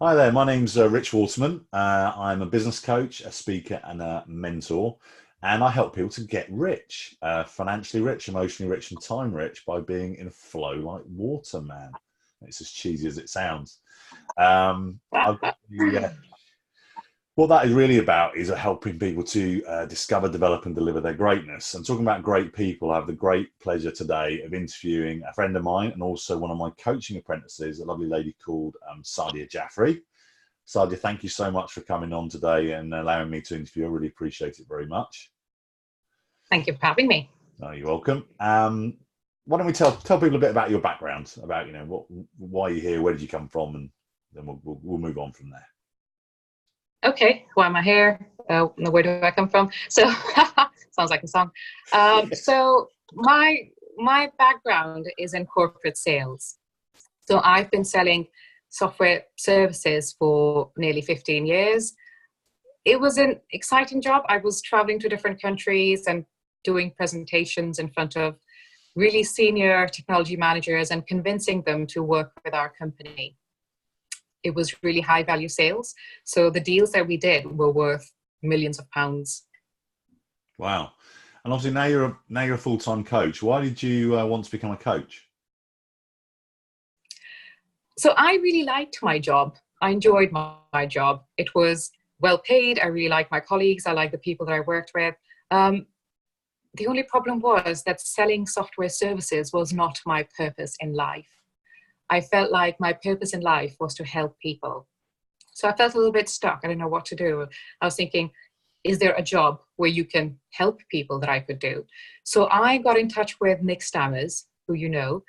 Hi there, my name's Rich Waterman. I'm a business coach, a speaker, and a mentor, and I help people to get rich, financially rich, emotionally rich, and time rich by being in a flow like water, man. It's as cheesy as it sounds. I've got what that is really about is helping people to discover, develop, and deliver their greatness. And talking about great people, I have the great pleasure today of interviewing a friend of mine and also one of my coaching apprentices, a lovely lady called Sadia Jaffery. Sadia, thank you so much for coming on today and allowing me to interview. I really appreciate it very much. Thank you for having me. Oh, you're welcome. Why don't we tell people a bit about your background, about why you're here, where did you come from, and then we'll move on from there. Okay, why am I here? Where do I come from? So sounds like a song. So my background is in corporate sales. So I've been selling software services for nearly 15 years. It was an exciting job. I was traveling to different countries and doing presentations in front of really senior technology managers and convincing them to work with our company. It was really high value sales. So the deals that we did were worth millions of pounds. Wow. And obviously now you're a full-time coach. Why did you want to become a coach? So I really liked my job. I enjoyed my job. It was well paid. I really liked my colleagues. I liked the people that I worked with. The only problem was that selling software services was not my purpose in life. I felt like my purpose in life was to help people. So I felt a little bit stuck. I didn't know what to do. I was thinking, is there a job where you can help people that I could do? So I got in touch with Nick Stammers, who you know.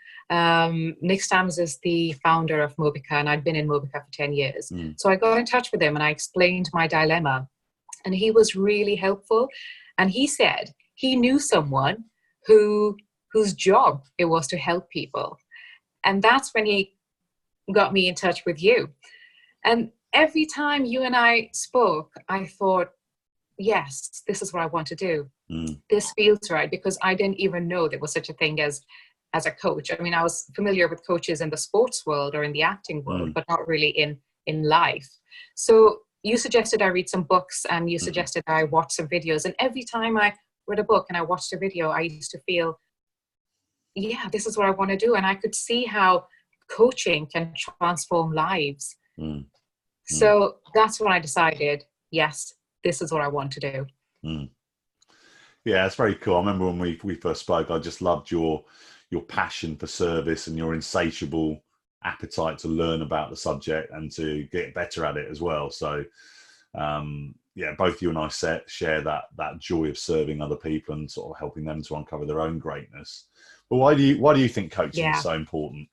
Nick Stammers is the founder of Mobica, and I'd been in Mobica for 10 years. So I got in touch with him and I explained my dilemma. And he was really helpful. And he said he knew someone whose job it was to help people. And that's when he got me in touch with you. And every time you and I spoke, I thought, yes, this is what I want to do. This feels right, because I didn't even know there was such a thing as a coach. I mean, I was familiar with coaches in the sports world or in the acting world, but not really in life. So you suggested I read some books and you suggested I watch some videos. And every time I read a book and I watched a video, I used to feel, yeah, this is what I want to do. And I could see how coaching can transform lives. So that's when I decided, yes, this is what I want to do. Yeah, it's very cool. I remember when we first spoke, I just loved your passion for service and your insatiable appetite to learn about the subject and to get better at it as well. So yeah, both you and I share that joy of serving other people and sort of helping them to uncover their own greatness. But why do you think coaching is so important?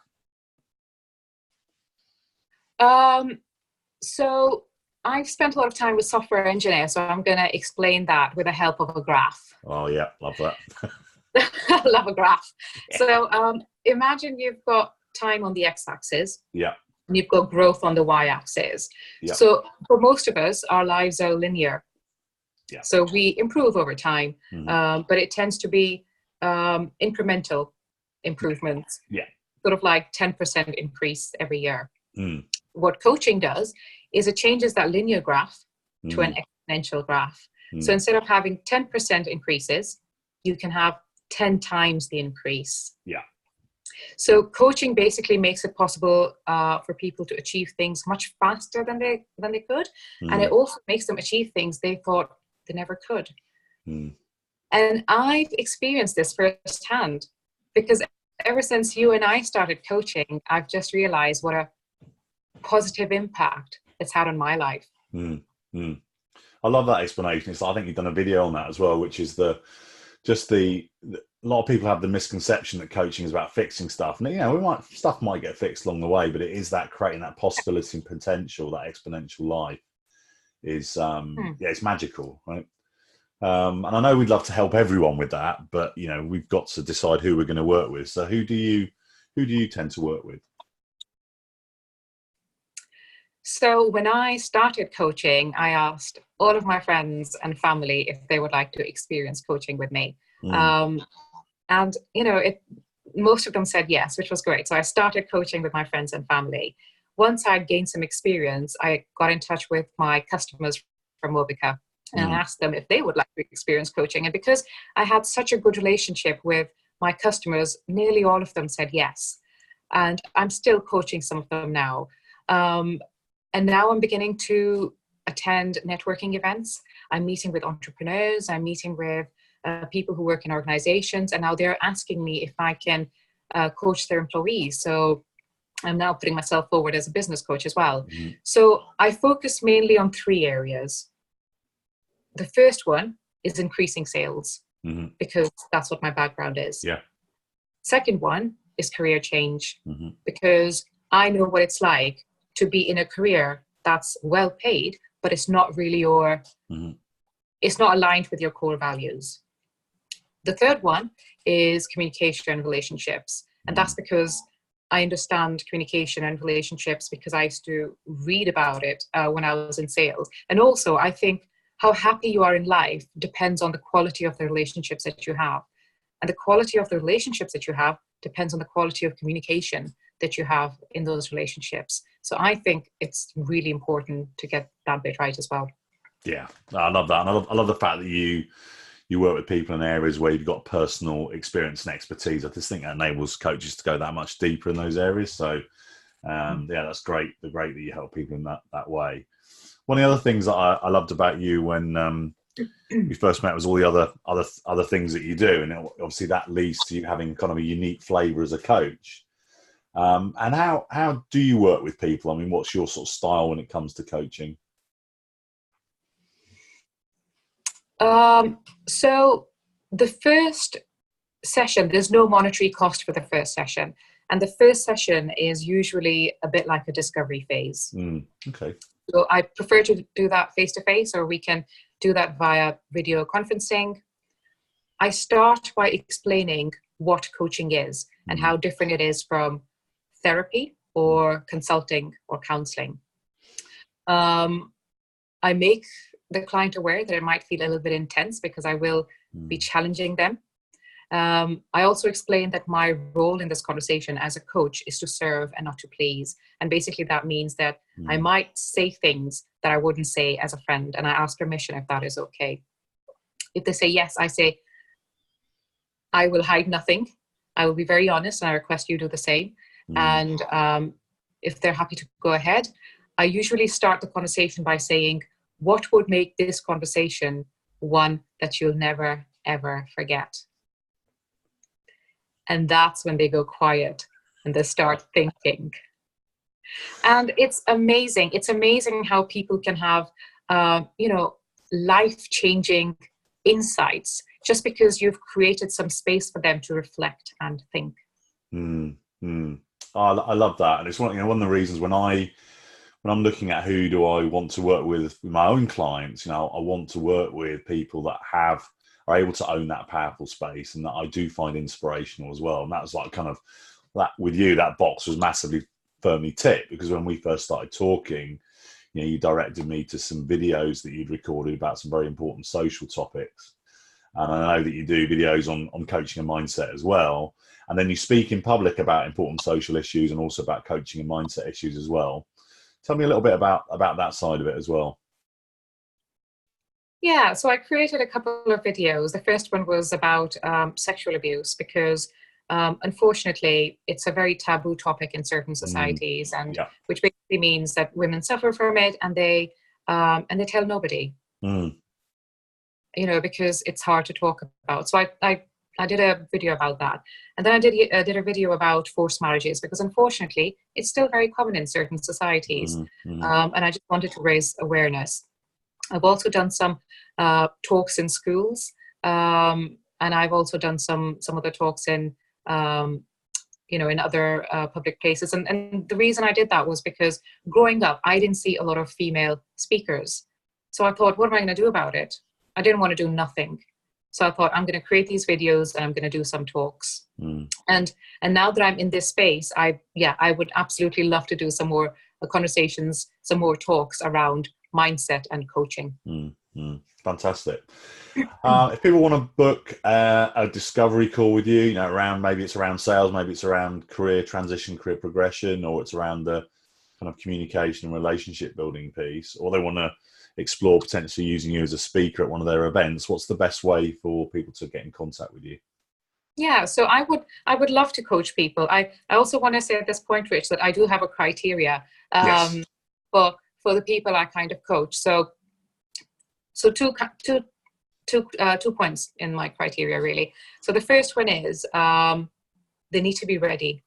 So I've spent a lot of time with software engineers, so I'm going to explain that with the help of a graph. Oh yeah, love that. I love a graph. Yeah. So imagine you've got time on the x-axis. Yeah. And you've got growth on the y-axis. Yeah. So for most of us, our lives are linear. Yeah. So we improve over time, but it tends to be incremental improvements. Yeah. Sort of like 10% increase every year. What coaching does is it changes that linear graph to an exponential graph. So instead of having 10% increases, you can have 10 times the increase. Yeah. So coaching basically makes it possible for people to achieve things much faster than they could. And it also makes them achieve things they thought they never could. And I've experienced this firsthand, because ever since you and I started coaching, I've just realized what a positive impact it's had on my life. I love that explanation. I think you've done a video on that as well, which is a lot of people have the misconception that coaching is about fixing stuff. And stuff might get fixed along the way, but it is that creating that possibility and potential, that exponential life is it's magical, right? And I know we'd love to help everyone with that, but we've got to decide who we're going to work with. So who do you tend to work with? So when I started coaching, I asked all of my friends and family if they would like to experience coaching with me. And, most of them said yes, which was great. So I started coaching with my friends and family. once I'd gained some experience, I got in touch with my customers from Mobica, and I asked them if they would like to experience coaching. And because I had such a good relationship with my customers, nearly all of them said yes. And I'm still coaching some of them now. And now I'm beginning to attend networking events. I'm meeting with entrepreneurs. I'm meeting with people who work in organizations. And now they're asking me if I can coach their employees. So I'm now putting myself forward as a business coach as well. So I focus mainly on 3 areas. The first one is increasing sales, because that's what my background is. Yeah. Second one is career change, because I know what it's like to be in a career that's well paid, but it's not really it's not aligned with your core values. The third one is communication and relationships. And that's because I understand communication and relationships because I used to read about it when I was in sales. And also, I think how happy you are in life depends on the quality of the relationships that you have. And the quality of the relationships that you have depends on the quality of communication that you have in those relationships. So I think it's really important to get that bit right as well. Yeah, I love that. And I love the fact that you work with people in areas where you've got personal experience and expertise. I just think that enables coaches to go that much deeper in those areas. So, yeah, that's great. The great that you help people in that way. One of the other things that I loved about you when we first met was all the other things that you do, and obviously that leads to you having kind of a unique flavour as a coach. And how do you work with people? I mean, what's your sort of style when it comes to coaching? So the first session, there's no monetary cost for the first session. And the first session is usually a bit like a discovery phase. Okay. So I prefer to do that face-to-face, or we can do that via video conferencing. I start by explaining what coaching is and how different it is from therapy or consulting or counseling. I make the client aware that it might feel a little bit intense because I will be challenging them. I also explain that my role in this conversation as a coach is to serve and not to please. And basically that means that I might say things that I wouldn't say as a friend, and I ask permission if that is okay. If they say yes, I say, I will hide nothing. I will be very honest, and I request you do the same. And if they're happy to go ahead, I usually start the conversation by saying, what would make this conversation one that you'll never, ever forget? And that's when they go quiet and they start thinking. And it's amazing. It's amazing how people can have, life-changing insights just because you've created some space for them to reflect and think. I love that. And it's one of the reasons when I'm looking at who do I want to work with my own clients, I want to work with people that are able to own that powerful space and that I do find inspirational as well. And that was like kind of that with you, that box was massively firmly ticked, because when we first started talking, you directed me to some videos that you'd recorded about some very important social topics. And I know that you do videos on coaching and mindset as well. And then you speak in public about important social issues and also about coaching and mindset issues as well. Tell me a little bit about that side of it as well. Yeah, so I created a couple of videos. The first one was about sexual abuse because unfortunately, it's a very taboo topic in certain societies, and which basically means that women suffer from it and they tell nobody, because it's hard to talk about. So I did a video about that. And then I did a video about forced marriages because unfortunately, it's still very common in certain societies. And I just wanted to raise awareness. I've also done some talks in schools, and I've also done some other talks in other public places. And the reason I did that was because growing up, I didn't see a lot of female speakers. So I thought, what am I going to do about it? I didn't want to do nothing. So I thought, I'm going to create these videos and I'm going to do some talks. And now that I'm in this space, I would absolutely love to do some more conversations, some more talks around mindset and coaching. Fantastic. If people want to book a discovery call with you, maybe it's around sales, maybe it's around career transition, career progression, or it's around the kind of communication and relationship building piece, or they want to explore potentially using you as a speaker at one of their events, what's the best way for people to get in contact with you? Yeah, so I would love to coach people. I also want to say at this point, Rich, that I do have a criteria Yes. for the people I kind of coach. So two points in my criteria really. So the first one is they need to be ready.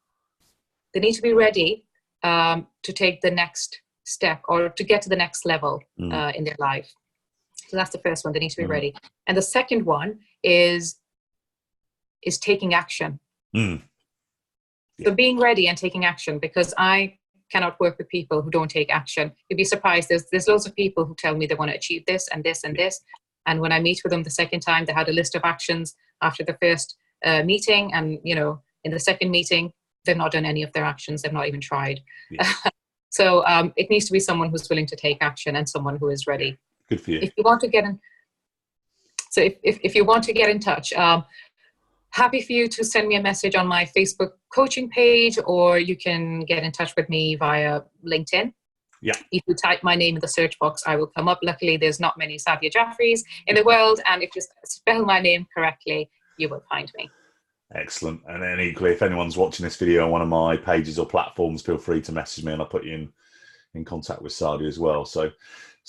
They need to be ready to take the next step or to get to the next level in their life. So that's the first one. They need to be ready. And the second one is taking action. Yeah. So being ready and taking action, because I cannot work with people who don't take action. You'd be surprised. There's loads of people who tell me they want to achieve this and this and this. And when I meet with them the second time, they had a list of actions after the first meeting. And, you know, in the second meeting, they've not done any of their actions. They've not even tried. Yeah. So it needs to be someone who's willing to take action and someone who is ready. Good for you. If you want to get in, so if you want to get in touch, happy for you to send me a message on my Facebook coaching page, or you can get in touch with me via LinkedIn. Yeah. If you type my name in the search box, I will come up. Luckily, there's not many Sadia Jafferys in the world, and if you spell my name correctly, you will find me. Excellent. And then equally, if anyone's watching this video on one of my pages or platforms, feel free to message me and I'll put you in contact with Sadia as well. So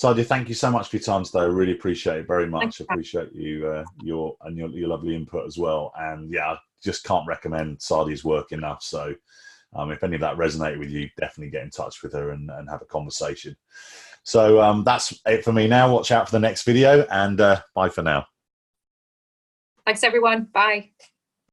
Sadia, thank you so much for your time today. I really appreciate it very much. I appreciate you, your lovely input as well. And yeah, I just can't recommend Sadia's work enough. So if any of that resonated with you, definitely get in touch with her and have a conversation. So that's it for me now. Watch out for the next video, and bye for now. Thanks, everyone. Bye.